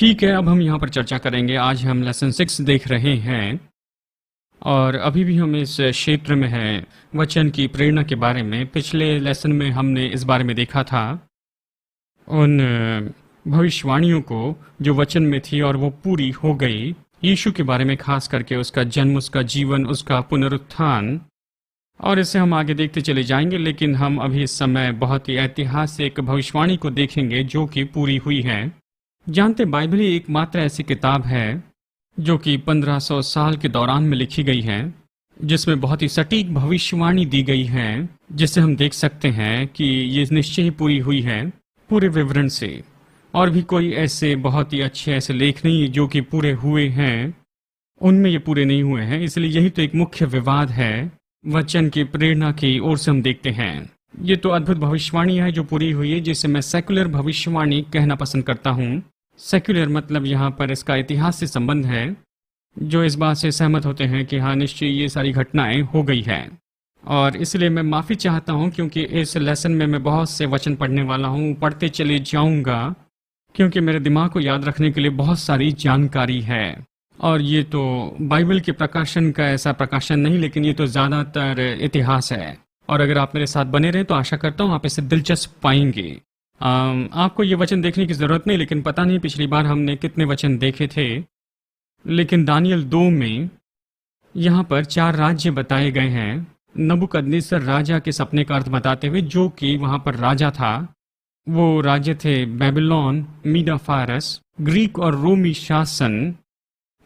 ठीक है, अब हम यहाँ पर चर्चा करेंगे। आज हम लेसन 6 देख रहे हैं और अभी भी हम इस क्षेत्र में हैं वचन की प्रेरणा के बारे में। पिछले लेसन में हमने इस बारे में देखा था उन भविष्यवाणियों को जो वचन में थी और वो पूरी हो गई। यीशु के बारे में, खास करके उसका जन्म, उसका जीवन, उसका पुनरुत्थान, और इसे हम आगे देखते चले जाएंगे। लेकिन हम अभी इस समय बहुत ही ऐतिहासिक भविष्यवाणी को देखेंगे जो कि पूरी हुई है। जानते, बाइबल ही एकमात्र ऐसी किताब है जो कि 1500 साल के दौरान में लिखी गई है, जिसमें बहुत ही सटीक भविष्यवाणी दी गई है, जिसे हम देख सकते हैं कि ये निश्चय ही पूरी हुई है पूरे विवरण से। और भी कोई ऐसे बहुत ही अच्छे ऐसे लेख नहीं जो कि पूरे हुए हैं, उनमें ये पूरे नहीं हुए हैं। इसलिए यही तो एक मुख्य विवाद है वचन की प्रेरणा की ओर से हम देखते हैं। ये तो अद्भुत भविष्यवाणी है जो पूरी हुई है, जिसे मैं सेकुलर भविष्यवाणी कहना पसंद करता हूँ। सेक्युलर मतलब यहाँ पर इसका इतिहास से संबंध है, जो इस बात से सहमत होते हैं कि हाँ, निश्चय ये सारी घटनाएं हो गई हैं। और इसलिए मैं माफ़ी चाहता हूँ क्योंकि इस लेसन में मैं बहुत से वचन पढ़ने वाला हूँ, पढ़ते चले जाऊँगा, क्योंकि मेरे दिमाग को याद रखने के लिए बहुत सारी जानकारी है। और ये तो बाइबल के प्रकाशन का ऐसा प्रकाशन नहीं, लेकिन ये तो ज़्यादातर इतिहास है। और अगर आप मेरे साथ बने रहें तो आशा करता हूँ आप इसे दिलचस्प पाएंगे। आपको ये वचन देखने की ज़रूरत नहीं, लेकिन पता नहीं पिछली बार हमने कितने वचन देखे थे। लेकिन दानियल 2 में यहाँ पर 4 राज्य बताए गए हैं, नबूकदनेस्सर राजा के सपने का अर्थ बताते हुए, जो कि वहाँ पर राजा था। वो राज्य थे बेबीलोन, मीडा फारस, ग्रीक और रोमी शासन।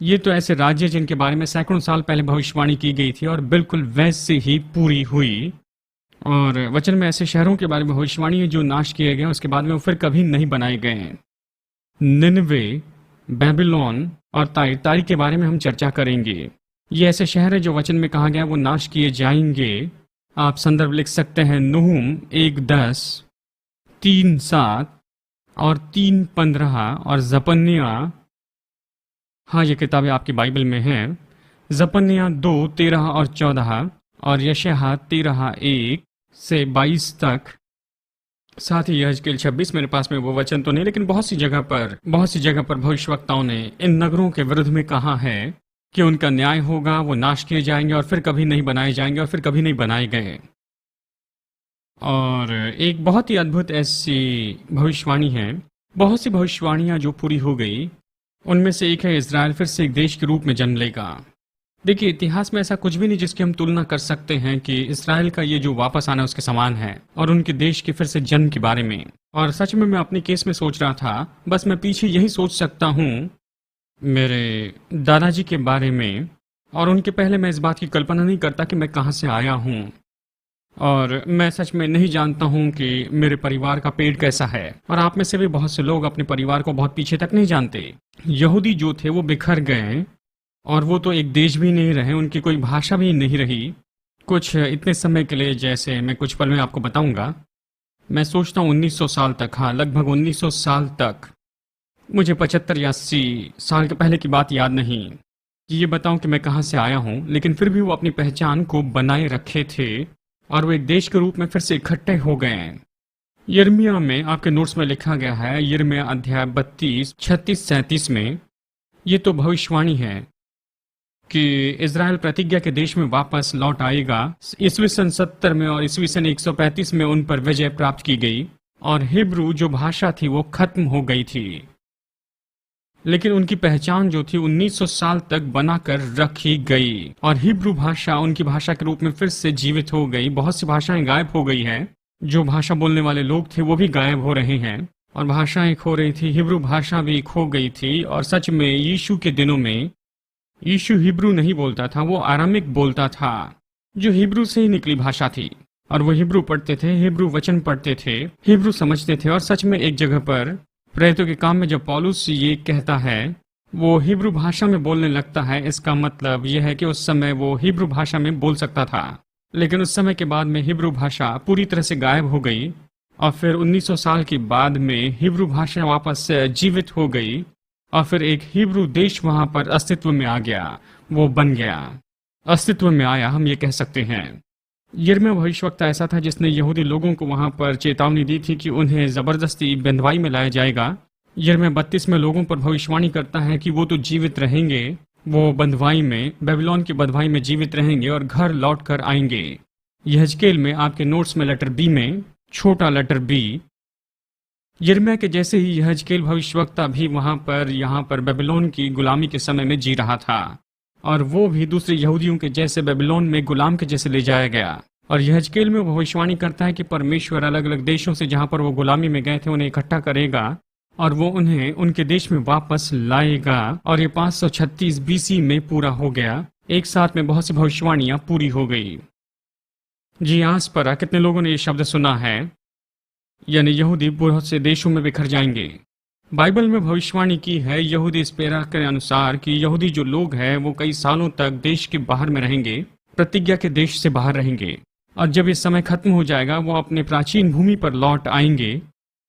ये तो ऐसे राज्य जिनके बारे में सैकड़ों साल पहले भविष्यवाणी की गई थी और बिल्कुल वैसे ही पूरी हुई। और वचन में ऐसे शहरों के बारे में भविष्यवाणी है जो नाश किए गए, उसके बाद में वो फिर कभी नहीं बनाए गए हैं। निनवे, बेबीलोन और ताई के बारे में हम चर्चा करेंगे। ये ऐसे शहर है जो वचन में कहा गया वो नाश किए जाएंगे। आप संदर्भ लिख सकते हैं नहूम 1:10, 3:7 और 3:15 और जपन्या। हाँ, ये किताबें आपकी बाइबल में हैं। जपन्या 2:13 और 14 और यशायाह 13:1 से 22 तक। साथ ही यहेजकेल 26, मेरे पास में वो वचन तो नहीं, लेकिन बहुत सी जगह पर भविष्यवक्ताओं ने इन नगरों के विरुद्ध में कहा है कि उनका न्याय होगा, वो नाश किए जाएंगे और फिर कभी नहीं बनाए जाएंगे और फिर कभी नहीं बनाए गए। और एक बहुत ही अद्भुत ऐसी भविष्यवाणी है, बहुत सी भविष्यवाणियां जो पूरी हो गई। उनमें से एक है इजराइल फिर से एक देश के रूप में जन्म लेगा। देखिए, इतिहास में ऐसा कुछ भी नहीं जिसकी हम तुलना कर सकते हैं कि इजराइल का ये जो वापस आना उसके समान है, और उनके देश के फिर से जन्म के बारे में। और सच में मैं अपने केस में सोच रहा था, बस मैं पीछे यही सोच सकता हूँ मेरे दादाजी के बारे में, और उनके पहले मैं इस बात की कल्पना नहीं करता कि मैं कहाँ से आया हूँ। और मैं सच में नहीं जानता हूँ कि मेरे परिवार का पेट कैसा है। और आप में से भी बहुत से लोग अपने परिवार को बहुत पीछे तक नहीं जानते। यहूदी जो थे वो बिखर गए, और वो तो एक देश भी नहीं रहे, उनकी कोई भाषा भी नहीं रही कुछ इतने समय के लिए, जैसे मैं कुछ पल में आपको बताऊंगा। मैं सोचता हूँ 1900 साल तक, हाँ लगभग 1900 साल तक, मुझे 75 या 80 साल के पहले की बात याद नहीं कि ये बताऊं कि मैं कहाँ से आया हूँ, लेकिन फिर भी वो अपनी पहचान को बनाए रखे थे और वो एक देश के रूप में फिर से इकट्ठे हो गए हैं। यिर्मयाह में आपके नोट्स में लिखा गया है, यिर्मयाह अध्याय 32, 36, 37 में ये तो भविष्यवाणी है कि इजराइल प्रतिज्ञा के देश में वापस लौट आएगा। ईस्वी सन 70 में और ईस्वी सन 135 में उन पर विजय प्राप्त की गई, और हिब्रू जो भाषा थी वो खत्म हो गई थी। लेकिन उनकी पहचान जो थी 1900 साल तक बनाकर रखी गई, और हिब्रू भाषा उनकी भाषा के रूप में फिर से जीवित हो गई। बहुत सी भाषाएं गायब हो गई हैं, जो भाषा बोलने वाले लोग थे वो भी गायब हो रहे हैं, और भाषाएं खो रही थी, हिब्रू भाषा भी खो गई थी। और सच में यीशु के दिनों में यीशु हिब्रू नहीं बोलता था, वो आरामिक बोलता था, जो हिब्रू से ही निकली भाषा थी। और वो हिब्रू पढ़ते थे, हिब्रू वचन पढ़ते थे, हिब्रू समझते थे। और सच में एक जगह पर प्रेरितों के काम में जब पौलुस ये कहता है वो हिब्रू भाषा में बोलने लगता है, इसका मतलब यह है कि उस समय वो हिब्रू भाषा में बोल सकता था, लेकिन उस समय के बाद में हिब्रू भाषा पूरी तरह से गायब हो गई। और फिर 1900 साल के बाद में हिब्रू भाषा वापस जीवित हो गई, और फिर एक हिब्रू देश वहां पर अस्तित्व में आ गया, वो बन गया, अस्तित्व में आया, हम ये कह सकते हैं। यिर्मयाह भविष्यवक्ता ऐसा था जिसने यहूदी लोगों को वहां पर चेतावनी दी थी कि उन्हें जबरदस्ती बंधुआई में लाया जाएगा, यिर्मयाह 32 में लोगों पर भविष्यवाणी करता है कि वो तो जीवित रहेंगे, वो बंधुआई में, बेबीलोन की बंधुआई में जीवित रहेंगे और घर लौट कर आएंगे। यहेजकेल में आपके नोट्स में लेटर बी में, छोटा लेटर बी, यिर्मयाह के जैसे ही यहेजकेल भविष्यवक्ता भी यहाँ पर बेबीलोन की गुलामी के समय में जी रहा था, और वो भी दूसरे यहूदियों के जैसे बेबीलोन में गुलाम के जैसे ले जाया गया। और यहेजकेल में वो भविष्यवाणी करता है कि परमेश्वर अलग अलग देशों से जहां पर वो गुलामी में गए थे उन्हें इकट्ठा करेगा और वो उन्हें उनके देश में वापस लाएगा। और ये 536 बीसी में पूरा हो गया। एक साथ में बहुत सी भविष्यवाणियां पूरी हो गई। जी आस पर कितने लोगों ने ये शब्द सुना है, यानी यहूदी बहुत से देशों में बिखर जाएंगे। बाइबल में भविष्यवाणी की है यहूदी स्पेरा के अनुसार कि यहूदी जो लोग हैं वो कई सालों तक देश के बाहर में रहेंगे, प्रतिज्ञा के देश से बाहर रहेंगे, और जब ये समय खत्म हो जाएगा वो अपने प्राचीन भूमि पर लौट आएंगे।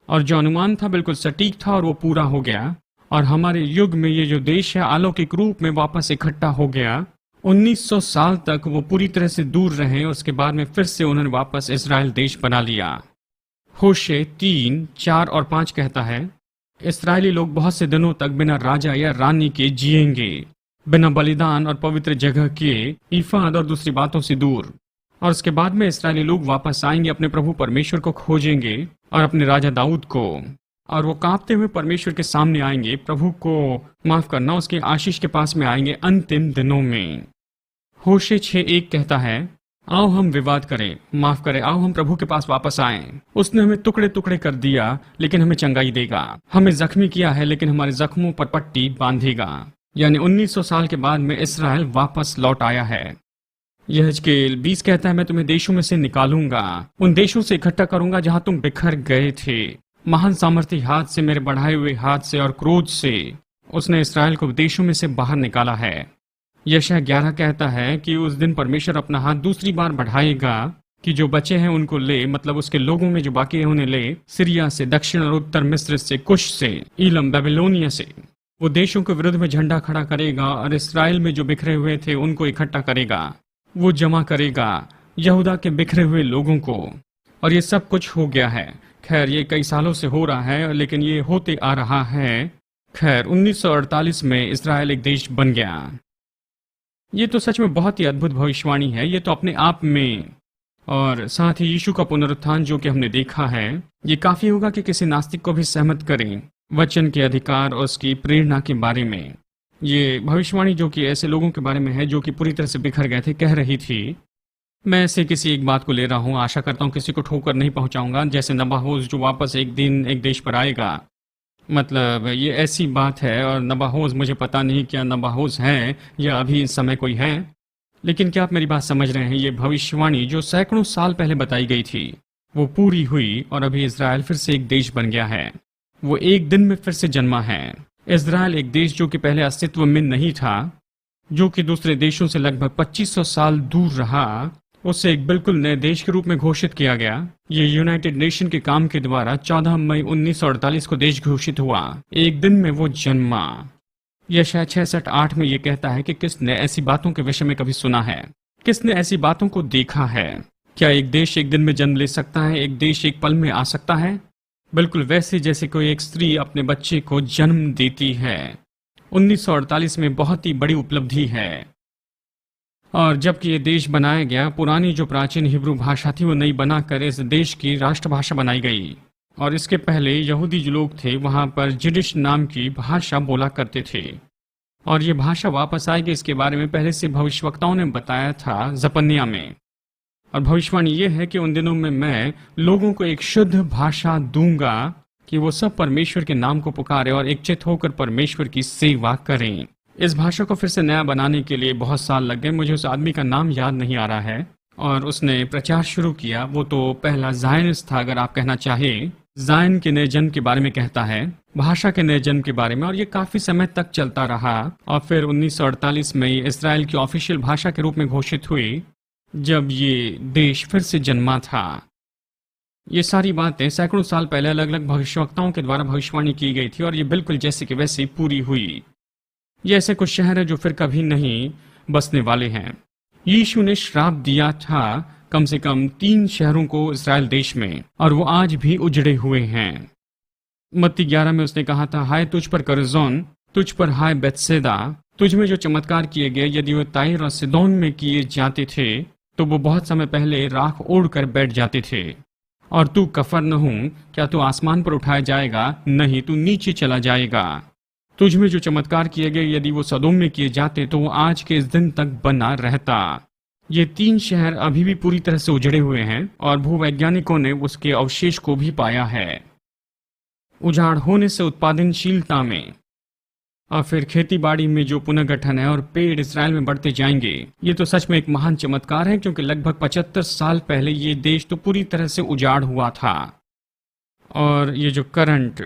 और जो अनुमान था बिल्कुल सटीक था और वो पूरा हो गया। और हमारे युग में ये जो देश है अलौकिक रूप में वापस इकट्ठा हो गया। 1900 साल तक वो पूरी तरह से दूर रहे, उसके बाद में फिर से उन्होंने वापस इस्राएल देश बना लिया। होशे 3, 4 और 5 कहता है, इस्राएली लोग बहुत से दिनों तक बिना राजा या रानी के जिएंगे, बिना बलिदान और पवित्र जगह के, इफाद और दूसरी बातों से दूर। और उसके बाद में इस्राएली लोग वापस आएंगे, अपने प्रभु परमेश्वर को खोजेंगे और अपने राजा दाऊद को, और वो कांपते हुए परमेश्वर के सामने आएंगे, प्रभु को माफ करना, उसके आशीष के पास में आएंगे अंतिम दिनों में। होशे 6:1 कहता है, आओ हम विवाद करें, माफ करें, आओ हम प्रभु के पास वापस आएं। उसने हमें टुकड़े टुकड़े कर दिया लेकिन हमें चंगाई देगा, हमें जख्मी किया है लेकिन हमारे जख्मों पर पट्टी बांधेगा। यानी 1900 साल के बाद में इस्राएल वापस लौट आया है। यहेजकेल 20 कहता है, मैं तुम्हें देशों में से निकालूंगा, उन देशों से इकट्ठा करूंगा जहां तुम बिखर गए थे। महान सामर्थी हाथ से, मेरे बढ़ाए हुए हाथ से और क्रोध से उसने इस्राएल को देशों में से बाहर निकाला है। यशायाह 11 कहता है कि उस दिन परमेश्वर अपना हाथ दूसरी बार बढ़ाएगा कि जो बचे हैं उनको ले, मतलब उसके लोगों में जो बाकी है उन्हें ले, सीरिया से, दक्षिण और उत्तर मिस्र से, कुश से, ईलम, बेबीलोनिया से। वो देशों के विरुद्ध में झंडा खड़ा करेगा और इस्राएल में जो बिखरे हुए थे उनको इकट्ठा करेगा। वो जमा करेगा यहूदा के बिखरे हुए लोगों को। और ये सब कुछ हो गया है। खैर ये कई सालों से हो रहा है, लेकिन ये होते आ रहा है। खैर 1948 में इस्राएल एक देश बन गया। ये तो सच में बहुत ही अद्भुत भविष्यवाणी है, ये तो अपने आप में। और साथ ही यीशु का पुनरुत्थान जो कि हमने देखा है, ये काफी होगा कि किसी नास्तिक को भी सहमत करें वचन के अधिकार और उसकी प्रेरणा के बारे में। ये भविष्यवाणी जो कि ऐसे लोगों के बारे में है जो कि पूरी तरह से बिखर गए थे, कह रही थी। मैं ऐसे किसी एक बात को ले रहा हूँ, आशा करता हूँ किसी को ठोकर नहीं पहुंचाऊंगा, जैसे नबाहोज जो वापस एक दिन एक देश पर आएगा। मतलब ये ऐसी बात है, और नबाहोज मुझे पता नहीं क्या नबाहोज है या अभी इस समय कोई है, लेकिन क्या आप मेरी बात समझ रहे हैं? ये भविष्यवाणी जो सैकड़ों साल पहले बताई गई थी वो पूरी हुई, और अभी इजराइल फिर से एक देश बन गया है। वो एक दिन में फिर से जन्मा है। इजराइल एक देश जो कि पहले अस्तित्व में नहीं था, जो कि दूसरे देशों से लगभग 2500 साल दूर रहा, उसे एक बिल्कुल नए देश के रूप में घोषित किया गया। ये यूनाइटेड नेशन के काम के द्वारा 14 मई 1948 को देश घोषित हुआ। एक दिन में वो जन्मा। यशायाह 66:8 में ये कहता है कि किसने ऐसी बातों के विषय में कभी सुना है, किसने ऐसी बातों को देखा है? क्या एक देश एक दिन में जन्म ले सकता है? एक देश एक पल में आ सकता है? बिल्कुल वैसे जैसे कोई एक स्त्री अपने बच्चे को जन्म देती है। 1948 में बहुत ही बड़ी उपलब्धि है। और जबकि ये देश बनाया गया, पुरानी जो प्राचीन हिब्रू भाषा थी वो नई बनाकर इस देश की राष्ट्रभाषा बनाई गई। और इसके पहले यहूदी जो लोग थे वहाँ पर जिडिश नाम की भाषा बोला करते थे, और ये भाषा वापस आएगी इसके बारे में पहले से भविष्यवक्ताओं ने बताया था जपन्या में। और भविष्यवाणी ये है कि उन दिनों में मैं लोगों को एक शुद्ध भाषा दूंगा कि वो सब परमेश्वर के नाम को पुकारे और एकचित होकर परमेश्वर की सेवा करें। इस भाषा को फिर से नया बनाने के लिए बहुत साल लग गए। मुझे उस आदमी का नाम याद नहीं आ रहा है, और उसने प्रचार शुरू किया। वो तो पहला जायनिस्ट था, अगर आप कहना चाहें। जायन के नए जन्म के बारे में कहता है, भाषा के नए जन्म के बारे में, और ये काफी समय तक चलता रहा। और फिर 1948 में इसराइल की ऑफिशियल भाषा के रूप में घोषित हुई, जब ये देश फिर से जन्मा था। ये सारी बातें सैकड़ों साल पहले अलग अलग भविष्यवक्ताओं के द्वारा भविष्यवाणी की गई थी, और ये बिल्कुल जैसे कि वैसे पूरी हुई। ये ऐसे कुछ शहर हैं जो फिर कभी नहीं बसने वाले हैं। यीशु ने श्राप दिया था कम से कम 3 शहरों को इस्राएल देश में, और वो आज भी उजड़े हुए हैं। मत्ती 11 में उसने कहा था, हाय तुझ पर करजोन, तुझ पर हाय बेतसैदा, तुझ में जो चमत्कार किए गए यदि वो ताइर और सिदोन में किए जाते थे तो वो बहुत समय पहले राख ओढ़ कर बैठ जाते थे। और तू कफरनहूम, क्या तू आसमान पर उठाया जाएगा? नहीं, तू नीचे चला जाएगा। तुझ में जो चमत्कार किए गए यदि वो सदोम में किए जाते तो वो आज के इस दिन तक बना रहता। ये 3 शहर अभी भी पूरी तरह से उजड़े हुए हैं और भूवैज्ञानिकों ने उसके अवशेष को भी पाया है। उजाड़ होने से उत्पादनशीलता में और फिर खेती बाड़ी में जो पुनर्गठन है और पेड़ इसराइल में बढ़ते जाएंगे, ये तो सच में एक महान चमत्कार है, क्योंकि लगभग 75 साल पहले ये देश तो पूरी तरह से उजाड़ हुआ था। और ये जो करंट,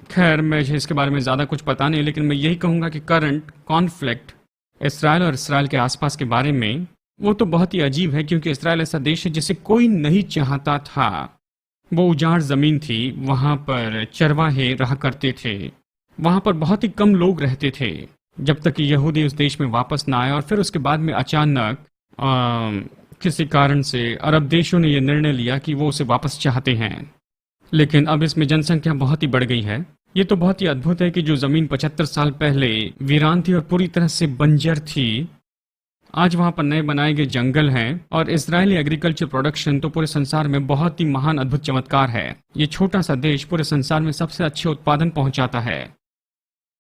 खैर मैं इसके बारे में ज़्यादा कुछ पता नहीं, लेकिन मैं यही कहूँगा कि करंट कॉन्फ्लिक्ट इसराइल और इसराइल के आसपास के बारे में वो तो बहुत ही अजीब है, क्योंकि इसराइल ऐसा देश है जिसे कोई नहीं चाहता था। वो उजाड़ ज़मीन थी, वहाँ पर चरवाहे रहा करते थे, वहाँ पर बहुत ही कम लोग रहते थे जब तक कि यहूदी उस देश में वापस ना आए। और फिर उसके बाद में अचानक किसी कारण से अरब देशों ने यह निर्णय लिया कि वो उसे वापस चाहते हैं। लेकिन अब इसमें जनसंख्या बहुत ही बढ़ गई है। ये तो बहुत ही अद्भुत है कि जो ज़मीन 75 साल पहले वीरान थी और पूरी तरह से बंजर थी, आज वहाँ पर नए बनाए गए जंगल हैं। और इजरायली एग्रीकल्चर प्रोडक्शन तो पूरे संसार में बहुत ही महान अद्भुत चमत्कार है। ये छोटा सा देश पूरे संसार में सबसे अच्छे उत्पादन पहुंचाता है।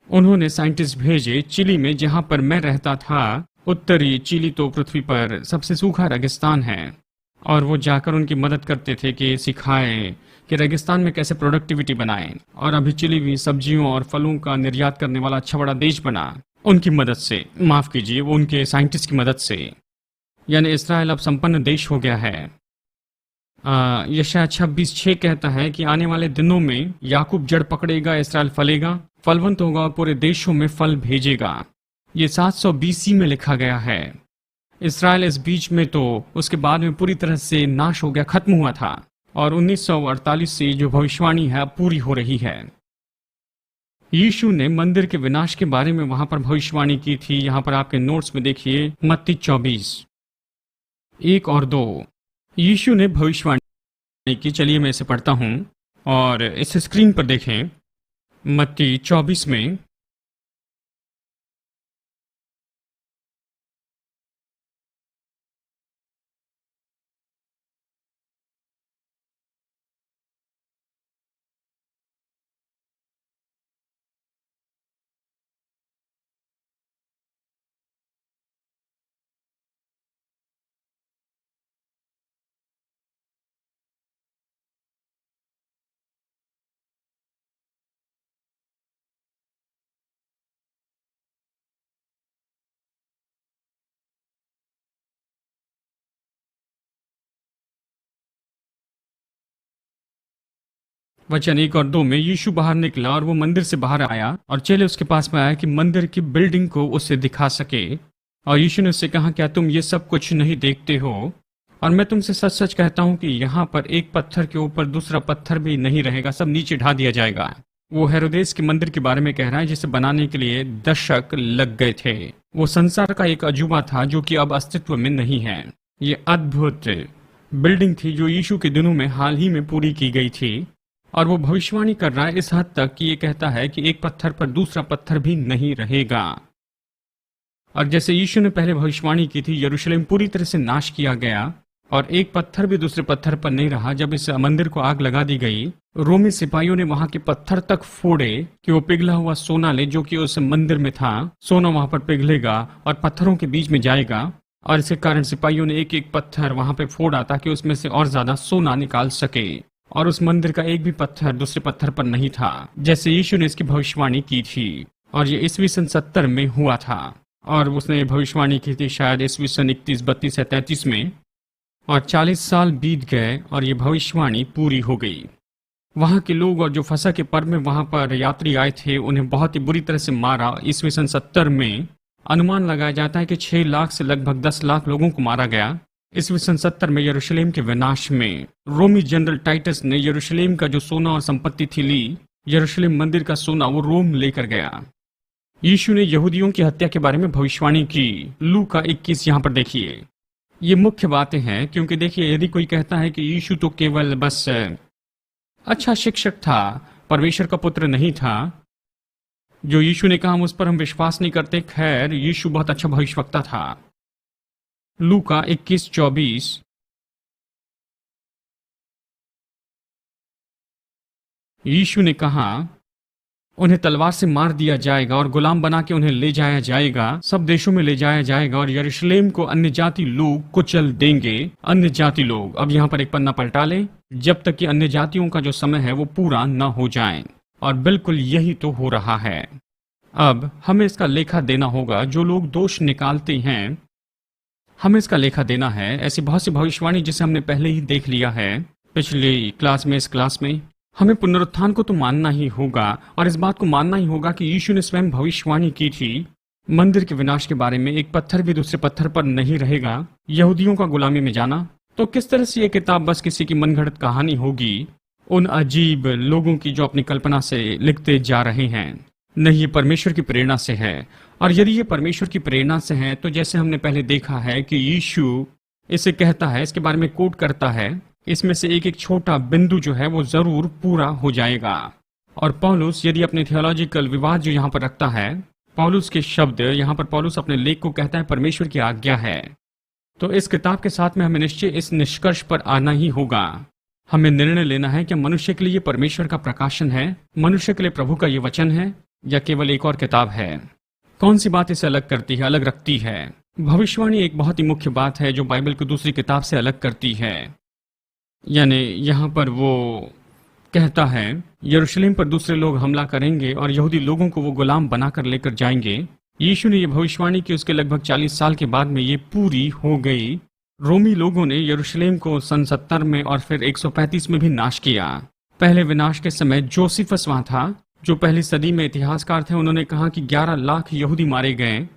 उन्होंने साइंटिस्ट भेजे चिली में, जहां पर मैं रहता था। उत्तरी चिली तो पृथ्वी पर सबसे सूखा रेगिस्तान है, और वो जाकर उनकी मदद करते थे कि सिखाएं कि रेगिस्तान में कैसे प्रोडक्टिविटी बनाएं। और अभी चिली भी सब्जियों और फलों का निर्यात करने वाला अच्छा बड़ा देश बना उनकी मदद से, माफ कीजिए, वो उनके साइंटिस्ट की मदद से। यानी इसराइल अब संपन्न देश हो गया है। यशायाह 26:6 कहता है कि आने वाले दिनों में याकूब जड़ पकड़ेगा, इसराइल फलेगा, फलवंत होगा और पूरे देशों में फल भेजेगा। ये 700 BC में लिखा गया है। इसराइल इस बीच में तो उसके बाद में पूरी तरह से नाश हो गया, खत्म हुआ था। और 1948 से जो भविष्यवाणी है पूरी हो रही है। यीशु ने मंदिर के विनाश के बारे में वहां पर भविष्यवाणी की थी। यहां पर आपके नोट्स में देखिए, मत्ती 24:1 और 2 यीशु ने भविष्यवाणी की। चलिए मैं इसे पढ़ता हूं और इस स्क्रीन पर देखें। मत्ती 24 में वचन 1 और 2 में यीशु बाहर निकला और वो मंदिर से बाहर आया और चेले उसके पास में आया कि मंदिर की बिल्डिंग को उसे दिखा सके। और यीशु ने उससे कहा, क्या तुम ये सब कुछ नहीं देखते हो? और मैं तुमसे सच सच कहता हूँ कि यहाँ पर एक पत्थर के ऊपर दूसरा पत्थर भी नहीं रहेगा, सब नीचे ढा दिया जाएगा। वो हेरोदेस के मंदिर के बारे में कह रहा है, जिसे बनाने के लिए दशक लग गए थे। वो संसार का एक अजूबा था जो कि अब अस्तित्व में नहीं है। ये अद्भुत बिल्डिंग थी जो यीशु के दिनों में हाल ही में पूरी की गई थी। और वो भविष्यवाणी कर रहा है इस हद तक कि ये कहता है कि एक पत्थर पर दूसरा पत्थर भी नहीं रहेगा। और जैसे यीशु ने पहले भविष्यवाणी की थी, यरूशलेम पूरी तरह से नाश किया गया और एक पत्थर भी दूसरे पत्थर पर नहीं रहा। जब इस मंदिर को आग लगा दी गई, रोमी सिपाहियों ने वहां के पत्थर तक फोड़े कि वो पिघला हुआ सोना ले, जो कि उस मंदिर में था। सोना वहां पर पिघलेगा और पत्थरों के बीच में जाएगा, और इसके कारण सिपाहियों ने एक एक पत्थर वहां पे फोड़ा ताकि उसमें से और ज्यादा सोना निकाल सके। और उस मंदिर का एक भी पत्थर दूसरे पत्थर पर नहीं था, जैसे यीशु ने इसकी भविष्यवाणी की थी। और ये ईस्वी सन 70 में हुआ था, और उसने भविष्यवाणी की थी शायद ईस्वी सन 31, 32 या 33 में। और 40 साल बीत गए और ये भविष्यवाणी पूरी हो गई। वहाँ के लोग और जो फसह के पर्व में वहाँ पर यात्री आए थे, उन्हें बहुत ही बुरी तरह से मारा। ईस्वी सन 70 में अनुमान लगाया जाता है कि 6 लाख से लगभग 10 लाख लोगों को मारा गया। ईस्वी सन 70 में यरूशलेम के विनाश में रोमी जनरल टाइटस ने यरूशलेम का जो सोना और संपत्ति थी ली। यरूशलेम मंदिर का सोना वो रोम लेकर गया। यीशु ने यहूदियों की हत्या के बारे में भविष्यवाणी की। लूका 21 यहाँ पर देखिए। ये मुख्य बातें हैं, क्योंकि देखिए, यदि कोई कहता है कि यीशु तो केवल बस अच्छा शिक्षक था, परमेश्वर का पुत्र नहीं था। जो यीशु ने कहा हम उस पर हम विश्वास नहीं करते। खैर, यीशु बहुत अच्छा भविष्यवक्ता था। लूका 21:24। यीशु ने कहा उन्हें तलवार से मार दिया जाएगा और गुलाम बना के उन्हें ले जाया जाएगा, सब देशों में ले जाया जाएगा और यरूशलेम को अन्य जाति लोग कुचल देंगे। अन्य जाति लोग, अब यहाँ पर एक पन्ना पलटा ले, जब तक कि अन्य जातियों का जो समय है वो पूरा न हो जाए। और बिल्कुल यही तो हो रहा है। अब हमें इसका लेखा देना होगा। जो लोग दोष निकालते हैं, हमें इसका लेखा देना है। ऐसी बहुत सी भविष्यवाणी जिसे हमने पहले ही देख लिया है पिछली क्लास में, इस क्लास में। हमें पुनरुत्थान को तो मानना ही होगा और इस बात को मानना ही होगा कि यीशु ने स्वयं भविष्यवाणी की थी मंदिर के विनाश के बारे में। एक पत्थर भी दूसरे पत्थर पर नहीं रहेगा। यहूदियों का गुलामी में जाना, तो किस तरह से यह किताब बस किसी की मनगढ़ंत कहानी होगी उन अजीब लोगों की जो अपनी कल्पना से लिखते जा रहे हैं। नहीं, ये परमेश्वर की प्रेरणा से है। और यदि ये परमेश्वर की प्रेरणा से है तो जैसे हमने पहले देखा है कि यीशु इसे कहता है, इसके बारे में कोट करता है, इसमें से एक एक छोटा बिंदु जो है वो जरूर पूरा हो जाएगा। और पौलुस यदि अपने थियोलॉजिकल विवाद जो यहाँ पर रखता है, पौलुस के शब्द यहाँ पर पौलुस अपने लेख को कहता है परमेश्वर की आज्ञा है। तो इस किताब के साथ में हमें निश्चय इस निष्कर्ष पर आना ही होगा। हमें निर्णय लेना है कि मनुष्य के लिए परमेश्वर का प्रकाशन है, मनुष्य के लिए प्रभु का ये वचन है, या केवल एक और किताब है। कौन सी बात इसे अलग करती है, अलग रखती है? भविष्यवाणी एक बहुत ही मुख्य बात है जो बाइबल को दूसरी किताब से अलग करती है। यानी यहाँ पर वो कहता है यरूशलेम पर दूसरे लोग हमला करेंगे और यहूदी लोगों को वो गुलाम बनाकर लेकर जाएंगे। यीशु ने ये भविष्यवाणी की, उसके लगभग 40 साल के बाद में ये पूरी हो गई। रोमी लोगों ने यरूशलेम को सन 70 में और फिर 135 में भी नाश किया। पहले विनाश के समय जोसिफस वहां था, जो पहली सदी में इतिहासकार थे। उन्होंने कहा कि 11 लाख यहूदी मारे गए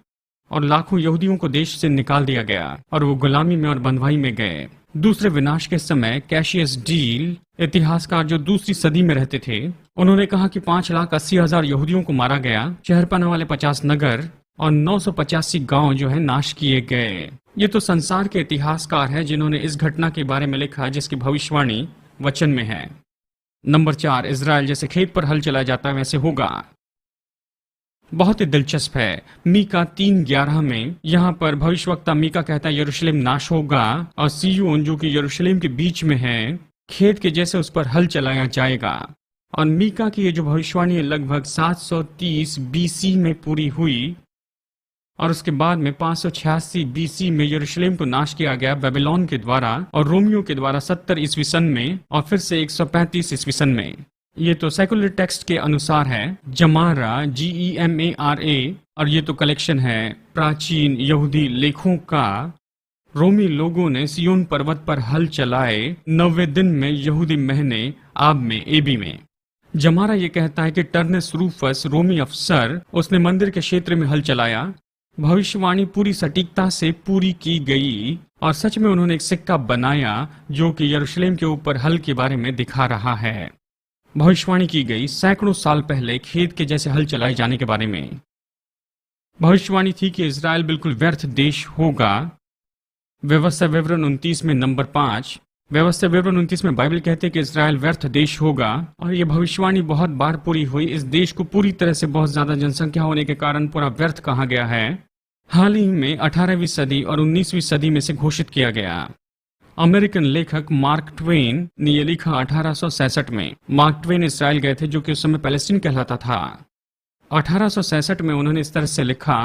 और लाखों यहूदियों को देश से निकाल दिया गया और वो गुलामी में और बंधुआई में गए। दूसरे विनाश के समय कैशियस डील, इतिहासकार जो दूसरी सदी में रहते थे, उन्होंने कहा कि 5,80,000 यहूदियों को मारा गया, शहरपनाह वाले 50 नगर और 985 गांव जो है नाश किए गए। ये तो संसार के इतिहासकार हैं जिन्होंने इस घटना के बारे में लिखा जिसकी भविष्यवाणी वचन में है। नंबर 4, इजराइल जैसे खेत पर हल चलाया जाता है वैसे होगा। बहुत ही दिलचस्प है। मीका 3:11 में यहाँ पर भविष्यवक्ता मीका कहता है यरूशलेम नाश होगा और सिय्योन जो कि यरूशलेम के बीच में है, खेत के जैसे उस पर हल चलाया जाएगा। और मीका की ये जो भविष्यवाणी है लगभग 730 BC में पूरी हुई और उसके बाद में 586 BC में यरूशलेम को नाश किया गया बेबीलोन के द्वारा और रोमियों के द्वारा 70 ईस्वी सन में और फिर से 135 ईस्वी सन में। ये तो सेकुलर टेक्स्ट के अनुसार है। जमारा GEMARA, और ये तो कलेक्शन है प्राचीन यहूदी लेखों का। रोमी लोगों ने सियोन पर्वत पर हल चलाए 90 दिन में यहूदी महीने आब में, AB में। जमारा ये कहता है कि टर्नस रूफस रोमी अफसर, उसने मंदिर के क्षेत्र में हल चलाया। भविष्यवाणी पूरी सटीकता से पूरी की गई और सच में उन्होंने एक सिक्का बनाया जो कि यरूशलेम के ऊपर हल के बारे में दिखा रहा है। भविष्यवाणी की गई सैकड़ों साल पहले खेत के जैसे हल चलाए जाने के बारे में। भविष्यवाणी थी कि इजराइल बिल्कुल व्यर्थ देश होगा। व्यवस्था विवरण 29 में नंबर 5, व्यवस्था विवरण 29 में बाइबल कहते हैं कि इजराइल व्यर्थ देश होगा और ये भविष्यवाणी बहुत बार पूरी हुई। इस देश को पूरी तरह से बहुत ज्यादा जनसंख्या होने के कारण पूरा व्यर्थ कहा गया है। हाल ही में 18वीं सदी और 19वीं सदी में से घोषित किया गया। अमेरिकन लेखक मार्क ट्वेन ने यह लिखा 1866 में। मार्क ट्वेन इसराइल गए थे जो कि उस समय पैलेस्टीन कहलाता था। 1866 में उन्होंने इस तरह से लिखा,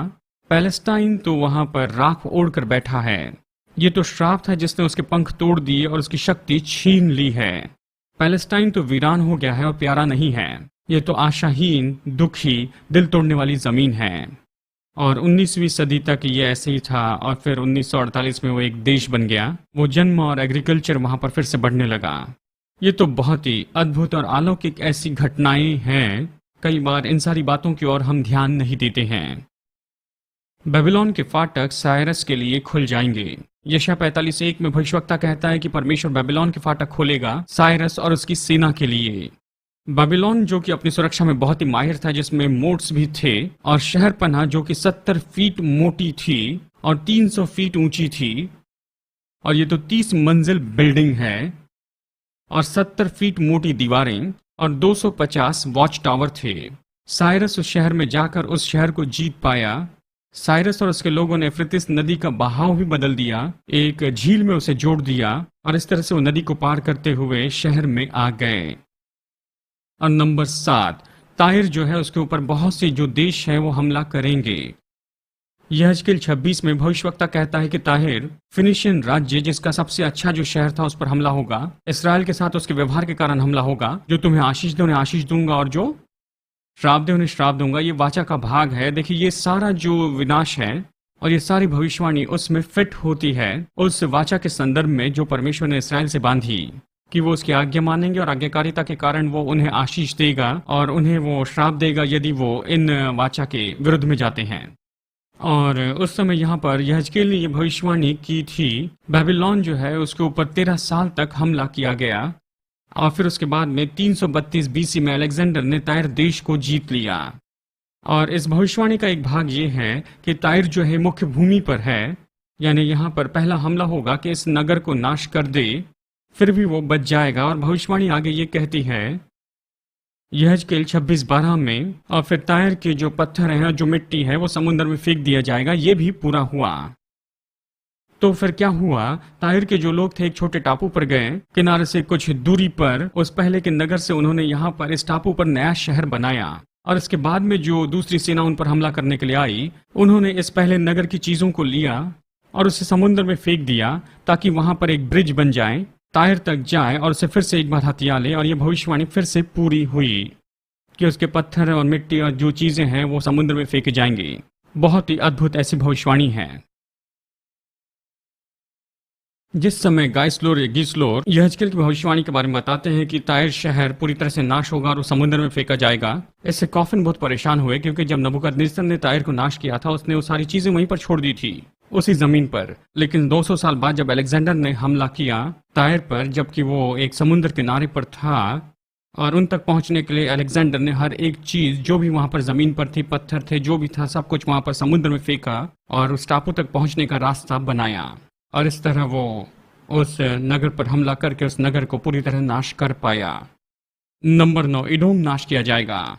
पैलेस्टाइन तो वहां पर राख ओढ़कर बैठा है। ये तो श्राप था जिसने उसके पंख तोड़ दिए और उसकी शक्ति छीन ली है। पैलेस्टाइन तो वीरान हो गया है और प्यारा नहीं है। ये तो आशाहीन, दुखी, दिल तोड़ने वाली जमीन है। और 19वीं सदी तक ये ऐसे ही था और फिर 1948 में वो एक देश बन गया। वो जन्म और एग्रीकल्चर वहां पर फिर से बढ़ने लगा। ये तो बहुत ही अद्भुत और अलौकिक ऐसी घटनाएं हैं। कई बार इन सारी बातों की ओर हम ध्यान नहीं देते हैं। बेबीलोन के फाटक साइरस के लिए खुल जाएंगे। यशायाह 45:1 में भविष्यवक्ता कहता है कि परमेश्वर बेबीलोन के फाटक खोलेगा साइरस और उसकी सेना के लिए। बेबीलोन जो कि अपनी सुरक्षा में बहुत ही माहिर था, जिसमें मोट्स भी थे, और शहरपनाह जो कि 70 फीट मोटी थी और 300 फीट ऊंची थी, और ये तो 30 मंजिल बिल्डिंग है और 70 फीट मोटी दीवारें। और 250 वॉच टावर थे। साइरस उस शहर में जाकर उस शहर को जीत पाया। साइरस और उसके लोगों ने एफ्रेटिस नदी का बहाव भी बदल दिया, एक झील में उसे जोड़ दिया और इस तरह से वो नदी को पार करते हुए शहर में आ गए। और नंबर 7, ताहिर जो है उसके ऊपर बहुत से जो देश हैं वो हमला करेंगे। यहेजकेल 26 में भविष्यवक्ता कहता है कि ताहिर फिनिशियन राज्य जिसका सबसे अच्छा जो शहर था उस पर हमला होगा। इसराइल के साथ उसके व्यवहार के कारण हमला होगा। जो तुम्हें आशीष दे उन्हें आशीष दूंगा और जो श्राप दे उन्हें श्राप दूंगा। ये वाचा का भाग है। देखिए ये सारा जो विनाश है और ये सारी भविष्यवाणी उसमें फिट होती है उस वाचा के संदर्भ में जो परमेश्वर ने इसराइल से बांधी कि वो उसकी आज्ञा मानेंगे और आज्ञाकारिता के कारण वो उन्हें आशीष देगा और उन्हें वो श्राप देगा यदि वो इन वाचा के विरुद्ध में जाते हैं। और उस समय यहाँ पर यहेजकेल ने ये भविष्यवाणी की थी, बेबीलोन जो है उसके ऊपर 13 साल तक हमला किया गया और फिर उसके बाद में 332 बीसी में अलेक्जेंडर ने ताइर देश को जीत लिया। और इस भविष्यवाणी का एक भाग ये है कि ताइर जो है मुख्य भूमि पर है, यानी यहाँ पर पहला हमला होगा कि इस नगर को नाश कर दे, फिर भी वो बच जाएगा। और भविष्यवाणी आगे ये कहती है यहेजकेल 26:12 में, और फिर ताइर के जो पत्थर हैं जो मिट्टी है वो समुद्र में फेंक दिया जाएगा। ये भी पूरा हुआ। तो फिर क्या हुआ, ताइर के जो लोग थे एक छोटे टापू पर गए, किनारे से कुछ दूरी पर उस पहले के नगर से उन्होंने यहाँ पर इस टापू पर नया शहर बनाया। और इसके बाद में जो दूसरी सेना उन पर हमला करने के लिए आई, उन्होंने इस पहले नगर की चीजों को लिया और उसे समुद्र में फेंक दिया ताकि वहां पर एक ब्रिज बन जाए, ताइर तक जाए और उसे फिर से एक बार हथिया ले। और ये भविष्यवाणी फिर से पूरी हुई कि उसके पत्थर और मिट्टी और जो चीजें हैं वो समुद्र में फेंके जाएंगी। बहुत ही अद्भुत ऐसी भविष्यवाणी है। जिस समय गाइसलोर या गीसलोर यहेजकेल की भविष्यवाणी के बारे में बताते हैं कि ताइर शहर पूरी तरह से नाश होगा और वो समुद्र में फेंका जाएगा, इससे कॉफिन बहुत परेशान हुए क्योंकि जब नबूकदनेस्सर ने ताइर को नाश किया था उसने वो सारी चीजें वहीं पर छोड़ दी थी उसी जमीन पर। लेकिन 200 साल बाद जब अलेक्जेंडर ने हमला किया ताइर पर, जबकि वो एक समुद्र किनारे पर था, और उन तक पहुंचने के लिए अलेक्जेंडर ने हर एक चीज जो भी वहां पर जमीन पर थी, पत्थर थे, जो भी था, सब कुछ वहां पर समुद्र में फेंका और उस टापू तक पहुंचने का रास्ता बनाया। और इस तरह वो उस नगर पर हमला करके उस नगर को पूरी तरह नाश कर पाया। नंबर 9, इडोम नाश किया जाएगा।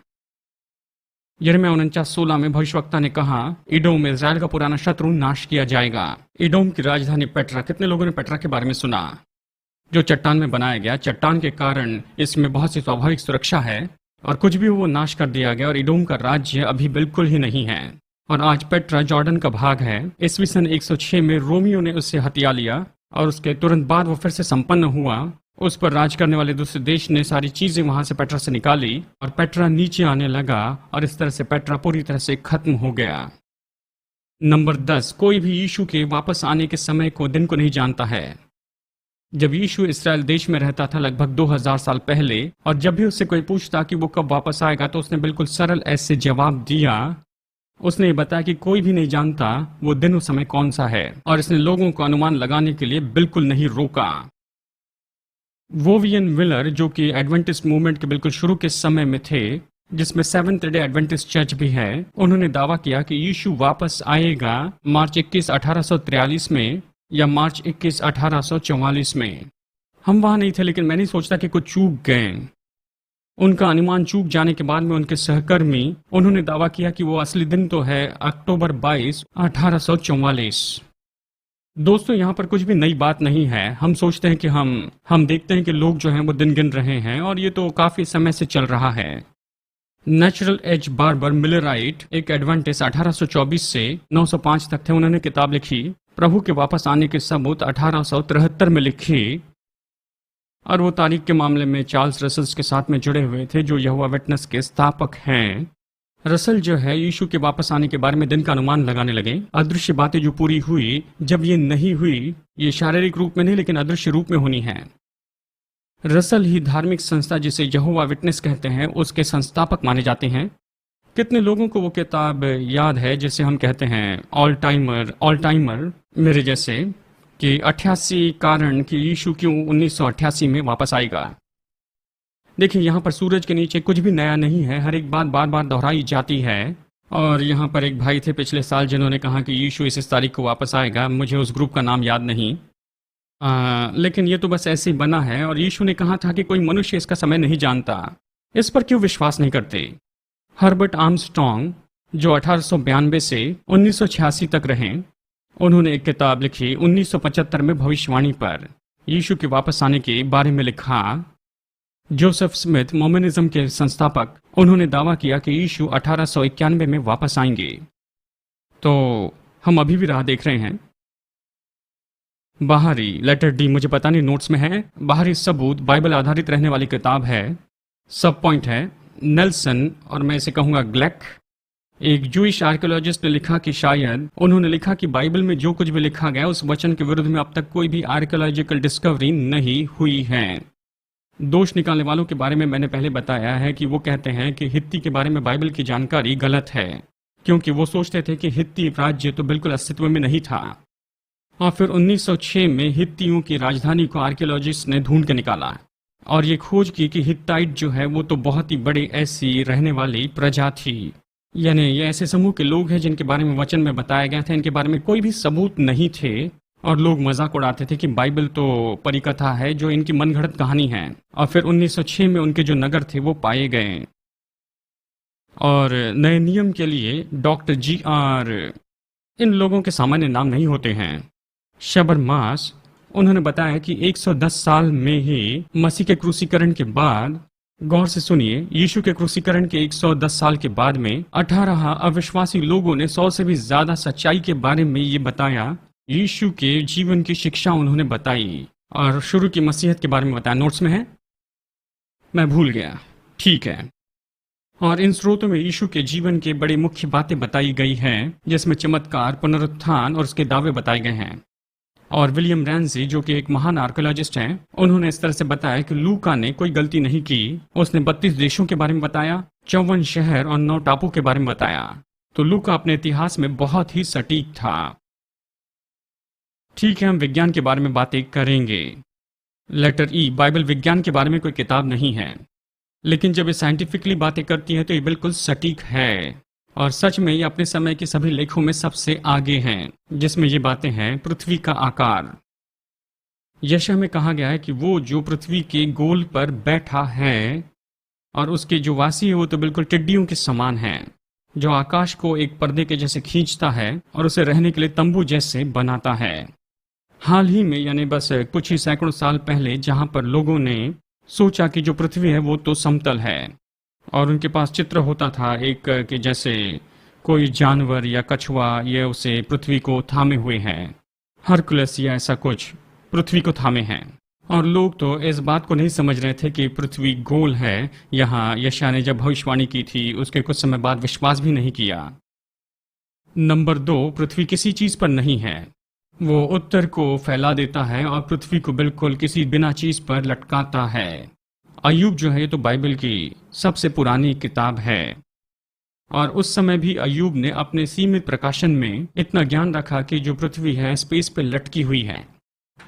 यिर्मयाह 49:16 में भविष्यवक्ता ने कहा इडोम इजराइल का पुराना शत्रु नाश किया जाएगा। इडोम की राजधानी पेट्रा। कितने लोगों ने पेट्रा के बारे में सुना? जो चट्टान में बनाया गया, चट्टान के कारण इसमें बहुत सी स्वाभाविक सुरक्षा है और कुछ भी वो नाश कर दिया गया और इडोम का राज्य अभी बिल्कुल ही नहीं है। और आज पेट्रा जॉर्डन का भाग है। ईस्वी सन 106 में रोमियो ने उससे हथिया लिया और उसके तुरंत बाद वो फिर से संपन्न हुआ। उस पर राज करने वाले दूसरे देश ने सारी चीजें वहां से पेट्रा से निकाली और पेट्रा नीचे आने लगा और इस तरह से पेट्रा पूरी तरह से खत्म हो गया। नंबर 10, कोई भी यीशु के वापस आने के समय को, दिन को नहीं जानता है। जब यीशु इसराइल देश में रहता था लगभग 2000 साल पहले, और जब भी उससे कोई पूछता कि वो कब वापस आएगा तो उसने बिल्कुल सरल ऐसे जवाब दिया। उसने ये बताया कि कोई भी नहीं जानता वो दिन और समय कौन सा है, और इसने लोगों को अनुमान लगाने के लिए बिल्कुल नहीं रोका। वोवियन विलर, जो कि एडवेंटिस्ट मूवमेंट के बिल्कुल शुरू के समय में थे, जिसमें सेवेंथ डे एडवेंटिस्ट चर्च भी है, उन्होंने दावा किया कि यीशु वापस आएगा मार्च 21, 1843 में या मार्च 21, 1844 में। हम वहां नहीं थे, लेकिन मैं नहीं सोचता कि कुछ चूक गए। उनका अनुमान चूक जाने के बाद में उनके सहकर्मी, उन्होंने दावा किया कि वो असली दिन तो है अक्टूबर 22, 1844। दोस्तों, यहाँ पर कुछ भी नई बात नहीं है। हम सोचते हैं कि हम देखते हैं कि लोग जो हैं वो दिन गिन रहे हैं और ये तो काफी समय से चल रहा है। नेचुरल एच बार्बर मिलराइट, एक एडवेंटिस्ट, 1824 से 905 तक थे। उन्होंने किताब लिखी, प्रभु के वापस आने के सबूत, 1873 में लिखी, और वो तारीख के मामले में चार्ल्स रसल्स के साथ में जुड़े हुए थे, जो यहोवा विटनेस के स्थापक हैं। रसल जो है यीशु के वापस आने के बारे में दिन का अनुमान लगाने लगे। अदृश्य बातें जो पूरी हुई, जब ये नहीं हुई, ये शारीरिक रूप में नहीं लेकिन अदृश्य रूप में होनी है। रसल ही धार्मिक संस्था जिसे यहोवा विटनेस कहते हैं उसके संस्थापक माने जाते हैं। कितने लोगों को वो किताब याद है जिसे हम कहते हैं ऑल टाइमर मेरे जैसे, कि 88 कारण कि यीशु क्यों 1988 में वापस आएगा। देखिए, यहाँ पर सूरज के नीचे कुछ भी नया नहीं है, हर एक बात बार बार दोहराई जाती है। और यहाँ पर एक भाई थे पिछले साल जिन्होंने कहा कि यीशु इस तारीख को वापस आएगा। मुझे उस ग्रुप का नाम याद नहीं, लेकिन ये तो बस ऐसे ही बना है। और यीशु ने कहा था कि कोई मनुष्य इसका समय नहीं जानता। इस पर क्यों विश्वास नहीं करते? हर्बर्ट आर्मस्ट्रॉन्ग, जो 1892 से 1986 तक रहे, उन्होंने एक किताब लिखी 1975 में भविष्यवाणी पर यीशु के वापस आने के बारे में लिखा। जोसेफ स्मिथ, मोमेनिज्म के संस्थापक, उन्होंने दावा किया कि यीशु 1891 में वापस आएंगे। तो हम अभी भी राह देख रहे हैं। बाहरी लेटर डी, मुझे पता नहीं नोट्स में है। बाहरी सबूत बाइबल आधारित रहने वाली किताब है। सब पॉइंट है नेल्सन, और मैं इसे कहूंगा ग्लेक, एक जूइश आर्कियोलॉजिस्ट ने लिखा कि शायद उन्होंने लिखा कि बाइबल में जो कुछ भी लिखा गया उस वचन के विरुद्ध में अब तक कोई भी आर्कियोलॉजिकल डिस्कवरी नहीं हुई है। दोष निकालने वालों के बारे में मैंने पहले बताया है कि वो कहते हैं कि हित्ती के बारे में बाइबल की जानकारी गलत है, क्योंकि वो सोचते थे कि हित्ती राज्य तो बिल्कुल अस्तित्व में नहीं था। और फिर 1906 में हित्तियों की राजधानी को आर्कियोलॉजिस्ट ने ढूंढ के निकाला और ये खोज की कि हित्ताइट जो है वो तो बहुत ही बड़ी ऐसी रहने वाली प्रजा थी, यानी ये ऐसे समूह के लोग हैं जिनके बारे में वचन में बताया गया था। इनके बारे में कोई भी सबूत नहीं थे और लोग मजाक उड़ाते थे कि बाइबल तो परिकथा है, जो इनकी मनगढ़ंत कहानी है। और फिर 1906 में उनके जो नगर थे वो पाए गए और नए नियम के लिए डॉक्टर GR, इन लोगों के सामान्य नाम नहीं होते हैं, शबरमास, उन्होंने बताया कि 110 साल में ही मसीह के क्रूसीकरण के बाद, गौर से सुनिए, यीशु के क्रूसीकरण के 110 साल के बाद में 18 अविश्वासी लोगों ने 100 से भी ज्यादा सच्चाई के बारे में ये बताया। यीशु के जीवन की शिक्षा उन्होंने बताई और शुरू की मसीहत के बारे में बताया। नोट्स में है, मैं भूल गया, ठीक है। और इन स्रोतों में यीशु के जीवन के बड़े मुख्य बातें बताई गई हैं, जिसमें चमत्कार, पुनरुत्थान और उसके दावे बताए गए हैं। और विलियम रैंजी, जो कि एक महान आर्कियोलॉजिस्ट हैं, उन्होंने इस तरह से बताया कि लूका ने कोई गलती नहीं की। उसने 32 देशों के बारे में बताया, 54 शहर और 9 टापू के बारे में बताया। तो लूका अपने इतिहास में बहुत ही सटीक था। ठीक है, हम विज्ञान के बारे में बातें करेंगे। लेटर ई, बाइबल विज्ञान के बारे में कोई किताब नहीं है, लेकिन जब ये साइंटिफिकली बातें करती है तो ये बिल्कुल सटीक है। और सच में ये अपने समय के सभी लेखों में सबसे आगे हैं, जिसमें ये बातें हैं। पृथ्वी का आकार, यशायाह में कहा गया है कि वो जो पृथ्वी के गोल पर बैठा है और उसके जो वासी है वो तो बिल्कुल टिड्डियों के समान है, जो आकाश को एक पर्दे के जैसे खींचता है और उसे रहने के लिए तंबू जैसे बनाता है। हाल ही में, यानी बस कुछ ही सैकड़ों साल पहले, जहां पर लोगों ने सोचा कि जो पृथ्वी है वो तो समतल है और उनके पास चित्र होता था एक कि जैसे कोई जानवर या कछुआ ये उसे पृथ्वी को थामे हुए हैं, हरकुलस या ऐसा कुछ पृथ्वी को थामे हैं। और लोग तो इस बात को नहीं समझ रहे थे कि पृथ्वी गोल है। यहाँ यशायाह ने जब भविष्यवाणी की थी उसके कुछ समय बाद विश्वास भी नहीं किया। नंबर 2, पृथ्वी किसी चीज पर नहीं है, वो उत्तर को फैला देता है और पृथ्वी को बिल्कुल किसी बिना चीज पर लटकाता है। अय्यूब जो है ये तो बाइबल की सबसे पुरानी किताब है और उस समय भी अय्यूब ने अपने सीमित प्रकाशन में इतना ज्ञान रखा कि जो पृथ्वी है स्पेस पे लटकी हुई है।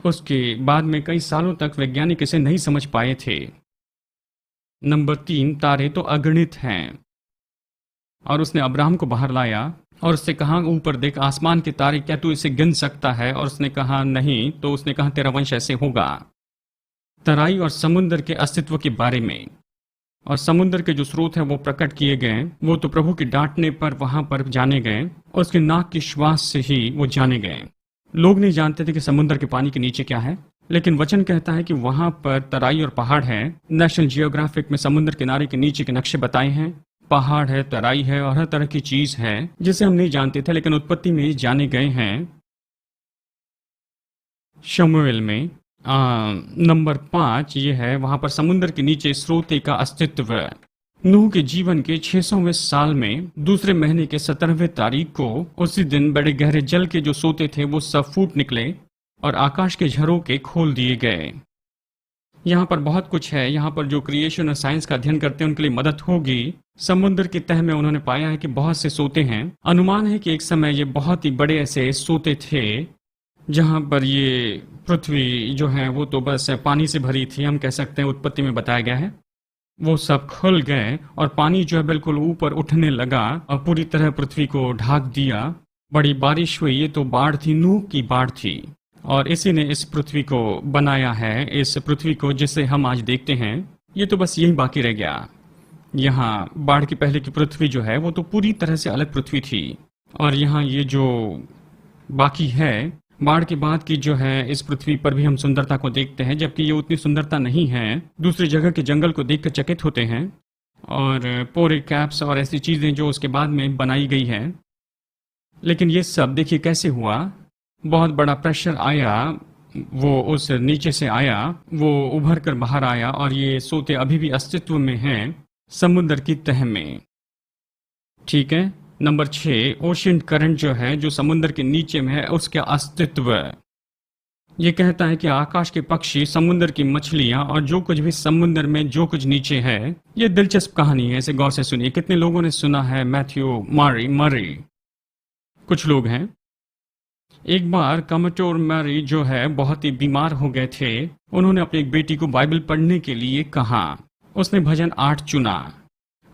उसके बाद में कई सालों तक वैज्ञानिक इसे नहीं समझ पाए थे। नंबर 3, तारे तो अगणित हैं और उसने अब्राहम को बाहर लाया और उससे कहा, ऊपर देख आसमान के तारे, क्या तू इसे गिन सकता है? और उसने कहा नहीं। तो उसने कहा, तेरा वंश ऐसे होगा। तराई और समुद्र के अस्तित्व के बारे में और समुद्र के जो स्रोत हैं वो प्रकट किए गए। वो तो प्रभु के डांटने पर वहां पर जाने गए, उसके नाक की श्वास से ही वो जाने गए। लोग नहीं जानते थे कि समुद्र के पानी के नीचे क्या है, लेकिन वचन कहता है कि वहां पर तराई और पहाड़ है। नेशनल जियोग्राफिक में समुद्र किनारे के नीचे के नक्शे बताए हैं। पहाड़ है, तराई है और हर तरह की चीज है जिसे हम नहीं जानते थे, लेकिन उत्पत्ति में जाने गए हैं। शमूएल में नंबर 5 ये है, वहां पर समुद्र के नीचे स्रोते का अस्तित्व। नूह के जीवन के 600वें साल में दूसरे महीने के 17वें तारीख को उसी दिन बड़े गहरे जल के जो सोते थे वो सब फूट निकले और आकाश के झरोखे खोल दिए गए। यहाँ पर बहुत कुछ है। यहाँ पर जो क्रिएशन और साइंस का अध्ययन करते हैं उनके लिए मदद होगी। समुद्र की तह में उन्होंने पाया है कि बहुत से सोते हैं। अनुमान है कि एक समय ये बहुत ही बड़े ऐसे सोते थे जहाँ पर ये पृथ्वी जो है वो तो बस पानी से भरी थी, हम कह सकते हैं, उत्पत्ति में बताया गया है। वो सब खुल गए और पानी जो है बिल्कुल ऊपर उठने लगा और पूरी तरह पृथ्वी को ढाक दिया। बड़ी बारिश हुई। ये तो बाढ़ थी, नूह की बाढ़ थी और इसी ने इस पृथ्वी को बनाया है। इस पृथ्वी को जिसे हम आज देखते हैं ये तो बस यही बाकी रह गया। यहाँ बाढ़ के पहले की पृथ्वी जो है वो तो पूरी तरह से अलग पृथ्वी थी। और यहाँ ये जो बाकी है, बाढ़ के बाद की जो है इस पृथ्वी पर भी हम सुंदरता को देखते हैं, जबकि ये उतनी सुंदरता नहीं है। दूसरी जगह के जंगल को देखकर चकित होते हैं, और पोरे कैप्स और ऐसी चीज़ें जो उसके बाद में बनाई गई है। लेकिन ये सब देखिए कैसे हुआ। बहुत बड़ा प्रेशर आया, वो उस नीचे से आया, वो उभर कर बाहर आया, और ये सोते अभी भी अस्तित्व में हैं समुद्र की तह में। ठीक है। नंबर 6, ओशियन करंट जो है, जो समुद्र के नीचे में है, उसका अस्तित्व। ये कहता है कि आकाश के पक्षी, समुद्र की मछलियां और जो कुछ भी समुद्र में जो कुछ नीचे है। ये दिलचस्प कहानी है, इसे गौर से सुनिए। कितने लोगों ने सुना है मैथ्यू मरी? कुछ लोग हैं। एक बार कमोडोर मरी जो है बहुत ही बीमार हो गए थे। उन्होंने अपनी एक बेटी को बाइबल पढ़ने के लिए कहा। उसने भजन 8 चुना।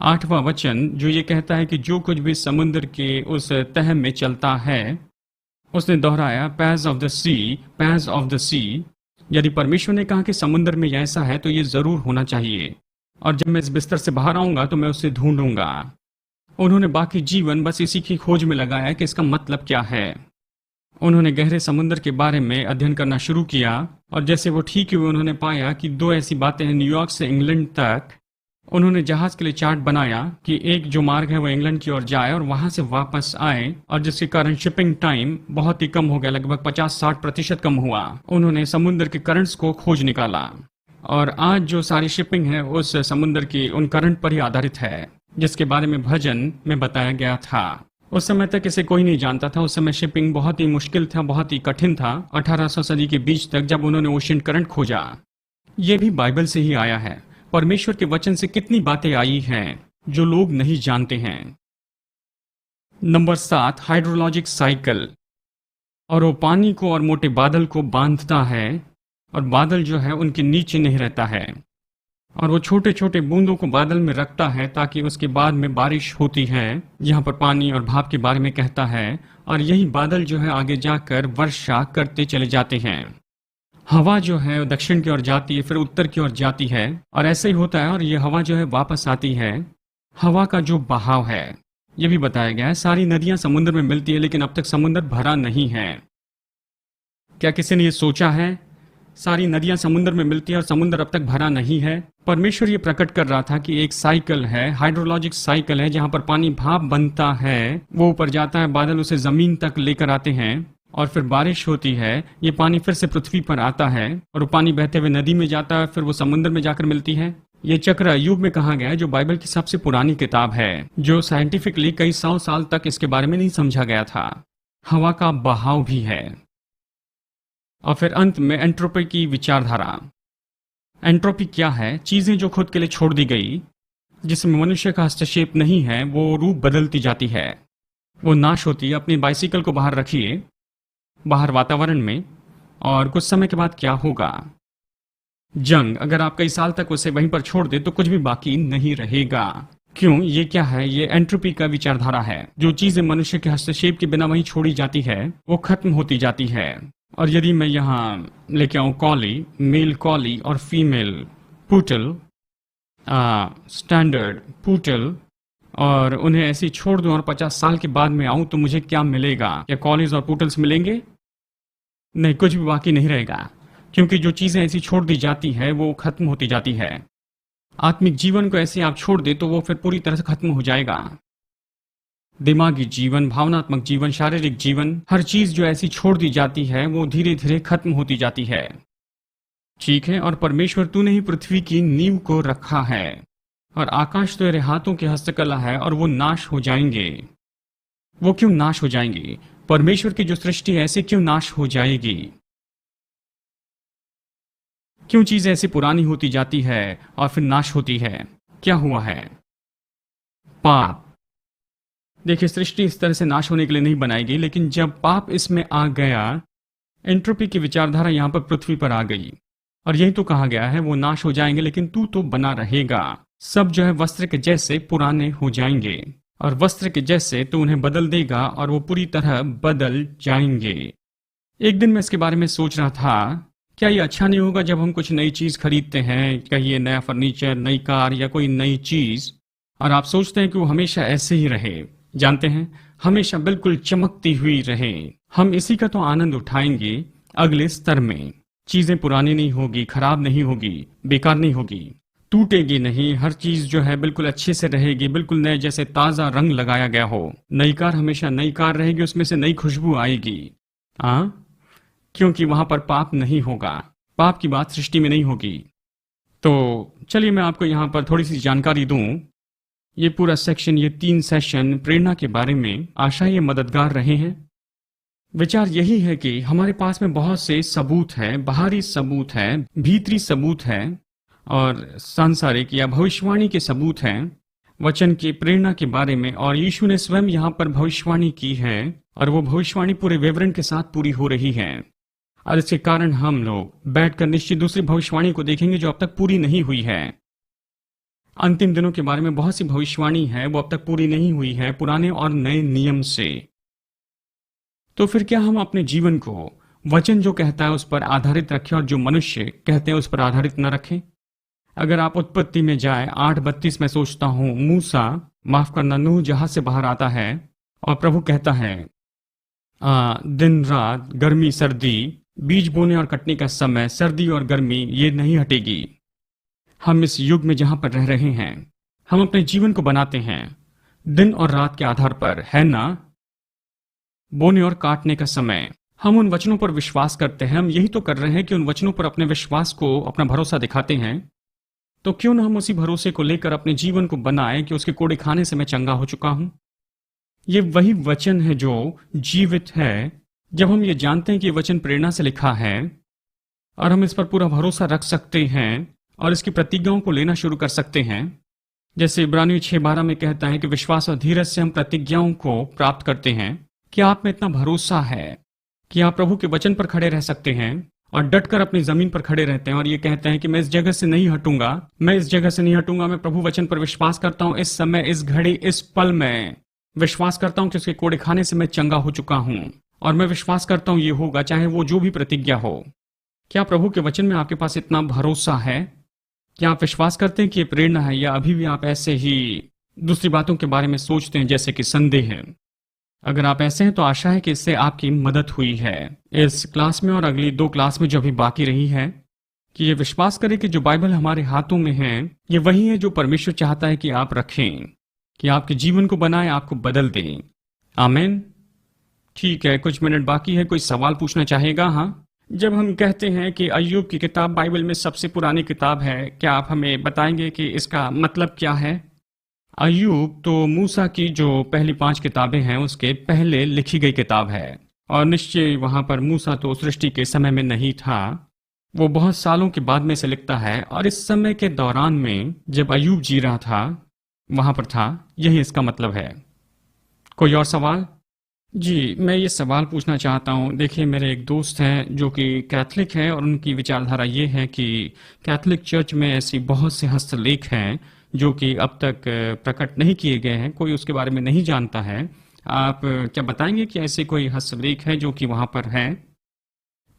8वां वचन जो ये कहता है कि जो कुछ भी समुद्र के उस तह में चलता है, उसने दोहराया, page of the sea, page of the sea. यदि परमेश्वर ने कहा कि समुद्र में ऐसा है तो ये जरूर होना चाहिए, और जब मैं इस बिस्तर से बाहर आऊंगा तो मैं उसे ढूंढूंगा। उन्होंने बाकी जीवन बस इसी की खोज में लगाया कि इसका मतलब क्या है। उन्होंने गहरे समुद्र के बारे में अध्ययन करना शुरू किया, और जैसे वो ठीक हुए उन्होंने पाया कि 2 ऐसी बातें हैं। न्यूयॉर्क से इंग्लैंड तक उन्होंने जहाज के लिए चार्ट बनाया कि एक जो मार्ग है वो इंग्लैंड की ओर जाए और वहां से वापस आए, और जिसके कारण शिपिंग टाइम बहुत ही कम हो गया, लगभग 50-60% कम हुआ। उन्होंने समुद्र के करंट्स को खोज निकाला, और आज जो सारी शिपिंग है उस समुद्र की उन करंट पर ही आधारित है, जिसके बारे में भजन में बताया गया था। उस समय तक इसे कोई नहीं जानता था। उस समय शिपिंग बहुत ही मुश्किल था, बहुत ही कठिन था, 1800 सदी के बीच तक, जब उन्होंने ओशियन करंट खोजा। यह भी बाइबल से ही आया है। परमेश्वर के वचन से कितनी बातें आई हैं जो लोग नहीं जानते हैं। Number 7, hydrologic cycle. और वो पानी को और मोटे बादल को बांधता है, और बादल जो है उनके नीचे नहीं रहता है, और वो छोटे छोटे बूंदों को बादल में रखता है ताकि उसके बाद में बारिश होती है। यहाँ पर पानी और भाप के बारे में कहता है, और यही बादल जो है आगे जाकर वर्षा करते चले जाते हैं। हवा जो है दक्षिण की ओर जाती है, फिर उत्तर की ओर जाती है, और ऐसे ही होता है। और ये हवा जो है वापस आती है। हवा का जो बहाव है, ये भी बताया गया है। सारी नदियां समुद्र में मिलती है, लेकिन अब तक समुद्र भरा नहीं है। क्या किसी ने ये सोचा है? सारी नदियां समुद्र में मिलती है और समुद्र अब तक भरा नहीं है। परमेश्वर ये प्रकट कर रहा था कि एक साइकिल है, हाइड्रोलॉजिक साइकिल है, जहां पर पानी भाप बनता है, वो ऊपर जाता है, बादल उसे जमीन तक लेकर आते हैं, और फिर बारिश होती है। ये पानी फिर से पृथ्वी पर आता है, और वो पानी बहते हुए नदी में जाता है, फिर वो समुद्र में जाकर मिलती है। ये चक्र अय्यूब में कहा गया है, जो बाइबल की सबसे पुरानी किताब है, जो साइंटिफिकली कई 100 साल तक इसके बारे में नहीं समझा गया था। हवा का बहाव भी है। और फिर अंत में एंट्रोपी की विचारधारा। एंट्रोपी क्या है? चीजें जो खुद के लिए छोड़ दी गई, जिसमें मनुष्य का हस्तक्षेप नहीं है, वो रूप बदलती जाती है, वो नाश होती है। अपनी बाइसिकल को बाहर रखिए, बाहर वातावरण में, और कुछ समय के बाद क्या होगा? जंग। अगर आप कई साल तक उसे वहीं पर छोड़ दे तो कुछ भी बाकी नहीं रहेगा। क्यों? ये क्या है? ये एंट्रोपी का विचारधारा है। जो चीजें मनुष्य के हस्तक्षेप के बिना वहीं छोड़ी जाती है, वो खत्म होती जाती है। और यदि मैं यहाँ लेके आऊँ कॉली, मेल कॉली और फीमेल पूटल, स्टैंडर्ड पूटल, और उन्हें ऐसे ही छोड़ दूं और 50 साल के बाद में आऊं, तो मुझे क्या मिलेगा? क्या कॉलीज और पूटल्स मिलेंगे? नहीं, कुछ भी बाकी नहीं रहेगा, क्योंकि जो चीजें ऐसी छोड़ दी जाती है वो खत्म होती जाती है। आत्मिक जीवन को ऐसे आप छोड़ दे तो वो फिर पूरी तरह से खत्म हो जाएगा। दिमागी जीवन, भावनात्मक जीवन, शारीरिक जीवन, हर चीज जो ऐसी छोड़ दी जाती है वो धीरे धीरे खत्म होती जाती है। ठीक है। और परमेश्वर, तूने ही पृथ्वी की नींव को रखा है, और आकाश तेरे हाथों की हस्तकला है, और वो नाश हो जाएंगे। वो क्यों नाश हो जाएंगे? परमेश्वर की जो सृष्टि है ऐसे क्यों नाश हो जाएगी? क्यों चीजें ऐसी पुरानी होती जाती है और फिर नाश होती है? क्या हुआ है? पाप। देखिए, सृष्टि इस तरह से नाश होने के लिए नहीं बनाई गई, लेकिन जब पाप इसमें आ गया, एंट्रोपी की विचारधारा यहां पर पृथ्वी पर आ गई, और यही तो कहा गया है, वो नाश हो जाएंगे लेकिन तू तो बना रहेगा। सब जो है वस्त्र के जैसे पुराने हो जाएंगे, और वस्त्र के जैसे तो उन्हें बदल देगा, और वो पूरी तरह बदल जाएंगे। एक दिन मैं इसके बारे में सोच रहा था, क्या ये अच्छा नहीं होगा जब हम कुछ नई चीज खरीदते हैं, कहिए नया फर्नीचर, नई कार या कोई नई चीज, और आप सोचते हैं कि वो हमेशा ऐसे ही रहे, जानते हैं, हमेशा बिल्कुल चमकती हुई रहे। हम इसी का तो आनंद उठाएंगे अगले स्तर में। चीजें पुरानी नहीं होगी, खराब नहीं होगी, बेकार नहीं होगी, टूटेगी नहीं, हर चीज जो है बिल्कुल अच्छे से रहेगी, बिल्कुल नए जैसे ताजा रंग लगाया गया हो। नई कार हमेशा नई कार रहेगी, उसमें से नई खुशबू आएगी। हाँ, क्योंकि वहां पर पाप नहीं होगा, पाप की बात सृष्टि में नहीं होगी। तो चलिए मैं आपको यहाँ पर थोड़ी सी जानकारी दूं। ये पूरा सेक्शन, ये 3 सेशन प्रेरणा के बारे में, आशा ये मददगार रहे हैं। विचार यही है कि हमारे पास में बहुत से सबूत हैं, बाहरी सबूत हैं, भीतरी सबूत हैं और सांसारिक या भविष्यवाणी के सबूत हैं वचन की प्रेरणा के बारे में। और यीशु ने स्वयं यहाँ पर भविष्यवाणी की है और वो भविष्यवाणी पूरे विवरण के साथ पूरी हो रही है। और इसके कारण हम लोग बैठकर निश्चित दूसरी भविष्यवाणी को देखेंगे जो अब तक पूरी नहीं हुई है। अंतिम दिनों के बारे में बहुत सी भविष्यवाणी है, वो अब तक पूरी नहीं हुई है, पुराने और नए नियम से। तो फिर क्या हम अपने जीवन को वचन जो कहता है उस पर आधारित रखें और जो मनुष्य कहते हैं उस पर आधारित न रखें? अगर आप उत्पत्ति में जाए 8:32 में सोचता हूं, मूसा, माफ करना, नूह जहाज से बाहर आता है और प्रभु कहता है दिन रात, गर्मी सर्दी, बीज बोने और कटने का समय, सर्दी और गर्मी ये नहीं हटेगी। हम इस युग में जहां पर रह रहे हैं, हम अपने जीवन को बनाते हैं दिन और रात के आधार पर, है ना? बोने और काटने का समय, हम उन वचनों पर विश्वास करते हैं। हम यही तो कर रहे हैं कि उन वचनों पर अपने विश्वास को, अपना भरोसा दिखाते हैं। तो क्यों ना हम उसी भरोसे को लेकर अपने जीवन को बनाएं कि उसके कोड़े खाने से मैं चंगा हो चुका हूं। ये वही वचन है जो जीवित है। जब हम ये जानते हैं कि ये वचन प्रेरणा से लिखा है और हम इस पर पूरा भरोसा रख सकते हैं और इसकी प्रतिज्ञाओं को लेना शुरू कर सकते हैं, जैसे इब्रानियों 6:12 में कहता है कि विश्वास और धीरज से हम प्रतिज्ञाओं को प्राप्त करते हैं। क्या आप में इतना भरोसा है कि आप प्रभु के वचन पर खड़े रह सकते हैं और डटकर अपनी जमीन पर खड़े रहते हैं और ये कहते हैं कि मैं इस जगह से नहीं हटूंगा, मैं इस जगह से नहीं हटूंगा, मैं प्रभु वचन पर विश्वास करता हूं, इस समय, इस घड़ी, इस पल में विश्वास करता हूं कि उसके कोड़े खाने से मैं चंगा हो चुका हूं और मैं विश्वास करता हूं ये होगा, चाहे वो जो भी प्रतिज्ञा हो। क्या प्रभु के वचन में आपके पास इतना भरोसा है? क्या आप विश्वास करते हैं कि ये प्रेरणा है, या अभी भी आप ऐसे ही दूसरी बातों के बारे में सोचते हैं जैसे कि संदेह है? अगर आप ऐसे हैं तो आशा है कि इससे आपकी मदद हुई है इस क्लास में और अगली 2 क्लास में जो अभी बाकी रही है, कि ये विश्वास करें कि जो बाइबल हमारे हाथों में है ये वही है जो परमेश्वर चाहता है कि आप रखें, कि आपके जीवन को बनाए, आपको बदल दें। आमीन। ठीक है, कुछ मिनट बाकी है। कोई सवाल पूछना चाहेगा? हाँ। जब हम कहते हैं कि अय्यूब की किताब बाइबल में सबसे पुरानी किताब है, क्या आप हमें बताएंगे कि इसका मतलब क्या है? अय्यूब तो मूसा की जो पहली 5 किताबें हैं उसके पहले लिखी गई किताब है और निश्चय वहां पर मूसा तो सृष्टि के समय में नहीं था, वो बहुत सालों के बाद में से लिखता है और इस समय के दौरान में जब अय्यूब जी रहा था वहां पर था, यही इसका मतलब है। कोई और सवाल? जी, मैं ये सवाल पूछना चाहता हूँ। देखिए, मेरे एक दोस्त हैं जो कि कैथलिक है और उनकी विचारधारा ये है कि कैथलिक चर्च में ऐसी बहुत से हस्तलेख हैं जो कि अब तक प्रकट नहीं किए गए हैं, कोई उसके बारे में नहीं जानता है। आप क्या बताएंगे कि ऐसे कोई हस्तलेख है जो कि वहाँ पर है?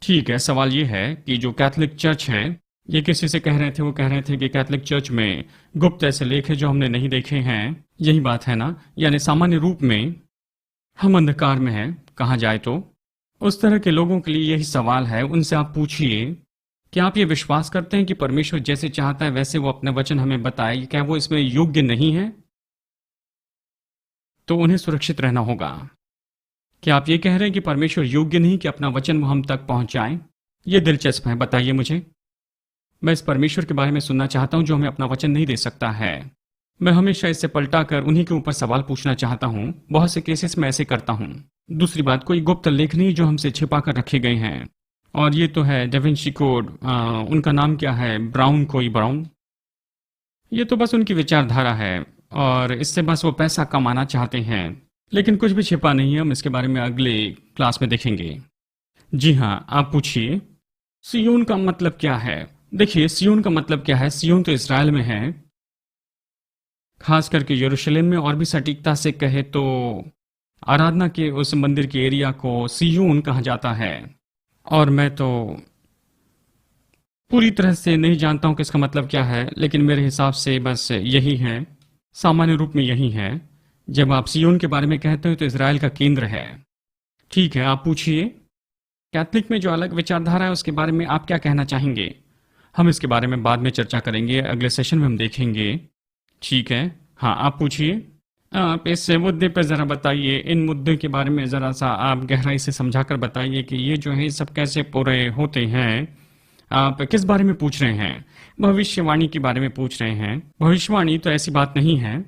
ठीक है, सवाल ये है कि जो कैथलिक चर्च है, ये किसी से कह रहे थे, वो कह रहे थे कि कैथलिक चर्च में गुप्त ऐसे लेख है जो हमने नहीं देखे हैं। यही बात है ना? यानी सामान्य रूप में हम अंधकार में हैं, कहा जाए तो। उस तरह के लोगों के लिए यही सवाल है, उनसे आप पूछिए, क्या आप ये विश्वास करते हैं कि परमेश्वर जैसे चाहता है वैसे वो अपने वचन हमें बताए? क्या वो इसमें योग्य नहीं है? तो उन्हें सुरक्षित रहना होगा। क्या आप ये कह रहे हैं कि परमेश्वर योग्य नहीं कि अपना वचन वो हम तक पहुंचाए? ये दिलचस्प है, बताइए मुझे। मैं इस परमेश्वर के बारे में सुनना चाहता हूं जो हमें अपना वचन नहीं दे सकता है। मैं हमेशा इससे पलटा कर उन्हीं के ऊपर सवाल पूछना चाहता हूं। बहुत से केसेस में ऐसे करता हूं। दूसरी बात, कोई गुप्त लेख नहीं जो हमसे छिपा कर रखे गए हैं। और ये तो है डेविंची कोड, उनका नाम क्या है, ब्राउन, कोई ब्राउन। ये तो बस उनकी विचारधारा है और इससे बस वो पैसा कमाना चाहते हैं, लेकिन कुछ भी छिपा नहीं है। हम इसके बारे में अगले क्लास में देखेंगे। जी हाँ, आप पूछिए। सियोन का मतलब क्या है? देखिए, सियोन का मतलब क्या है? सियोन तो इज़राइल में है, खास करके यरूशलेम में, और भी सटीकता से कहे तो आराधना के उस मंदिर के एरिया को सियोन कहा जाता है। और मैं तो पूरी तरह से नहीं जानता हूं कि इसका मतलब क्या है, लेकिन मेरे हिसाब से बस यही है। सामान्य रूप में यही है। जब आप सियोन के बारे में कहते हो तो इज़राइल का केंद्र है। ठीक है, आप पूछिए। कैथलिक में जो अलग विचारधारा है उसके बारे में आप क्या कहना चाहेंगे? हम इसके बारे में बाद में चर्चा करेंगे, अगले सेशन में हम देखेंगे। ठीक है, हाँ आप पूछिए। आप इस मुद्दे पर ज़रा बताइए, इन मुद्दों के बारे में ज़रा सा आप गहराई से समझाकर बताइए कि ये जो है सब कैसे पूरे होते हैं। आप किस बारे में पूछ रहे हैं? भविष्यवाणी के बारे में पूछ रहे हैं। भविष्यवाणी तो ऐसी बात नहीं है।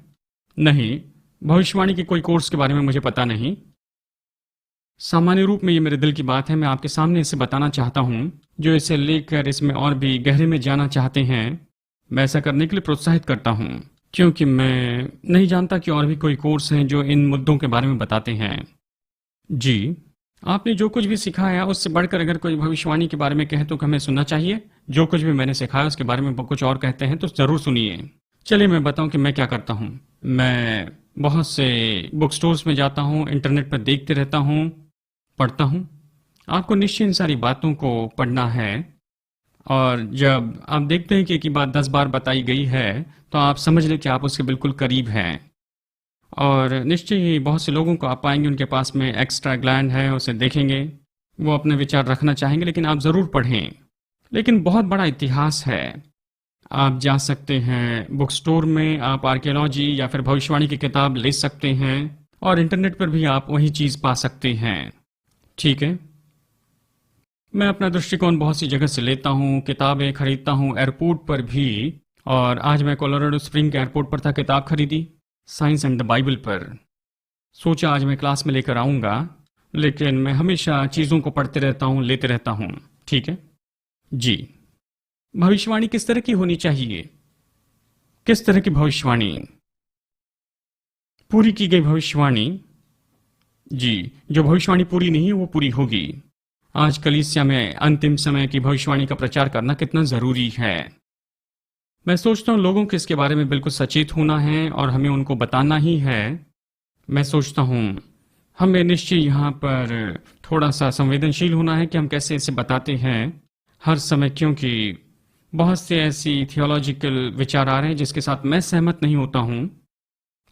नहीं, भविष्यवाणी के कोई कोर्स के बारे में मुझे पता नहीं। सामान्य रूप में ये मेरे दिल की बात है, मैं आपके सामने इसे बताना चाहता हूँ। जो इसे लेकर इसमें और भी गहरे में जाना चाहते हैं, मैं ऐसा करने के लिए प्रोत्साहित करता हूँ, क्योंकि मैं नहीं जानता कि और भी कोई कोर्स हैं जो इन मुद्दों के बारे में बताते हैं। जी, आपने जो कुछ भी सिखाया उससे बढ़कर अगर कोई भविष्यवाणी के बारे में कहे तो हमें सुनना चाहिए। जो कुछ भी मैंने सिखाया उसके बारे में कुछ और कहते हैं तो ज़रूर सुनिए। चलिए मैं बताऊं कि मैं क्या करता हूं। मैं बहुत से बुक स्टोर्स में जाता हूं, इंटरनेट पर देखते रहता हूं, पढ़ता हूं। आपको निश्चय इन सारी बातों को पढ़ना है, और जब आप देखते हैं कि एक ही बात 10 बार बताई गई है तो आप समझ लें कि आप उसके बिल्कुल करीब हैं। और निश्चय ही बहुत से लोगों को आप पाएंगे उनके पास में एक्स्ट्रा ग्लैंड है, उसे देखेंगे, वो अपने विचार रखना चाहेंगे, लेकिन आप ज़रूर पढ़ें। लेकिन बहुत बड़ा इतिहास है। आप जा सकते हैं बुक स्टोर में, आप आर्कियोलॉजी या फिर भविष्यवाणी की किताब ले सकते हैं, और इंटरनेट पर भी आप वही चीज़ पा सकते हैं। ठीक है, मैं अपना दृष्टिकोण बहुत सी जगह से लेता हूँ, किताबें खरीदता हूँ एयरपोर्ट पर भी। और आज मैं कोलोराडो स्प्रिंग के एयरपोर्ट पर था, किताब खरीदी साइंस एंड द बाइबल पर। सोचा आज मैं क्लास में लेकर आऊँगा, लेकिन मैं हमेशा चीज़ों को पढ़ते रहता हूँ, लेते रहता हूँ। ठीक है जी। भविष्यवाणी किस तरह की होनी चाहिए? किस तरह की भविष्यवाणी? पूरी की गई भविष्यवाणी। जी, जो भविष्यवाणी पूरी नहीं है वो पूरी होगी। आज कलीसिया में अंतिम समय की भविष्यवाणी का प्रचार करना कितना जरूरी है। मैं सोचता हूँ लोगों को इसके बारे में बिल्कुल सचेत होना है और हमें उनको बताना ही है। मैं सोचता हूँ हमें निश्चय यहाँ पर थोड़ा सा संवेदनशील होना है कि हम कैसे इसे बताते हैं हर समय, क्योंकि बहुत से ऐसी थियोलॉजिकल विचार आ रहे हैं जिसके साथ मैं सहमत नहीं होता हूँ,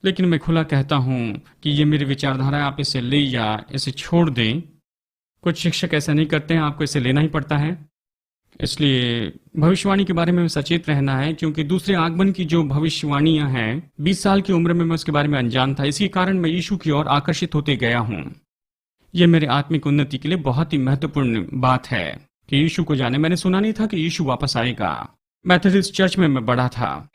लेकिन मैं खुला कहता हूँ कि ये मेरी विचारधारा है, आप इसे ले या इसे छोड़ दें। कुछ शिक्षक ऐसा नहीं करते हैं, आपको इसे लेना ही पड़ता है। इसलिए भविष्यवाणी के बारे में सचेत रहना है, क्योंकि दूसरे आगमन की जो भविष्यवाणियां हैं, 20 साल की उम्र में मैं उसके बारे में अनजान था। इसी कारण मैं यीशु की ओर आकर्षित होते गया हूँ। यह मेरे आत्मिक उन्नति के लिए बहुत ही महत्वपूर्ण बात है कि यीशु को जाने। मैंने सुना नहीं था कि यीशु वापस आएगा। मेथोडिस्ट चर्च में मैं बड़ा था।